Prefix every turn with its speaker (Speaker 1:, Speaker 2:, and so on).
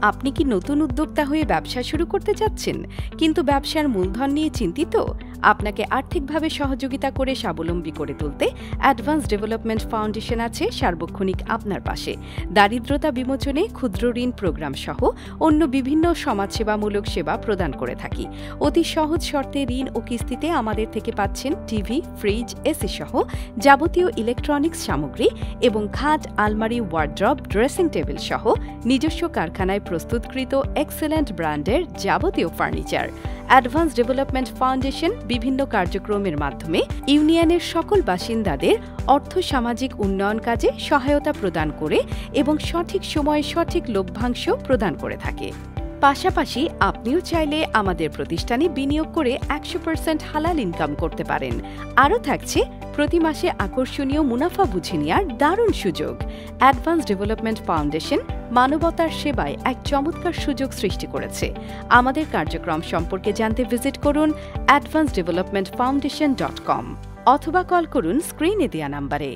Speaker 1: আপনি কি নতুন উদ্যোক্তা হয়ে ব্যবসা শুরু করতে চাচ্ছেন কিন্তু ব্যবসার মূলধন নিয়ে চিন্তিত? আপনাকে আর্থিকভাবে সহযোগিতা করে স্বাবলম্বী করে তুলতে অ্যাডভান্স ডেভেলপমেন্ট ফাউন্ডেশন আছে সার্বক্ষণিক আপনার পাশে। দারিদ্রতা বিমোচনে ক্ষুদ্র ঋণ প্রোগ্রাম সহ অন্য বিভিন্ন সমাজসেবামূলক সেবা প্রদান করে থাকি। অতি সহজ শর্তে ঋণ ও কিস্তিতে আমাদের থেকে পাচ্ছেন টিভি, ফ্রিজ, এসি সহ যাবতীয় ইলেকট্রনিক্স সামগ্রী এবং খাট, আলমারি, ওয়ার্ড্রব, ড্রেসিং টেবিল সহ নিজস্ব কারখানায় প্রস্তুতকৃত এক্সেলেন্ট ব্র্যান্ডের যাবতীয় ফার্নিচার। অ্যাডভান্স ডেভেলপমেন্ট ফাউন্ডেশন বিভিন্ন কার্যক্রমের মাধ্যমে ইউনিয়নের সকল বাসিন্দাদের অর্থ সামাজিক উন্নয়ন কাজে সহায়তা প্রদান করে এবং সঠিক সময়ে সঠিক লভ্যাংশ প্রদান করে থাকে। পাশাপাশি আপনিও চাইলে আমাদের প্রতিষ্ঠানে বিনিয়োগ করে 100% হালাল ইনকাম করতে পারেন। আরও থাকছে প্রতি মাসে আকর্ষণীয় মুনাফা বুঝে নেওয়ার দারুণ সুযোগ। অ্যাডভান্স ডেভেলপমেন্ট ফাউন্ডেশন মানবতার সেবায় এক চমৎকার সুযোগ সৃষ্টি করেছে। আমাদের কার্যক্রম সম্পর্কে জানতে ভিজিট করুন advancedevelopmentfoundation.com অথবা কল করুন স্ক্রিনে দেয়া নাম্বারে।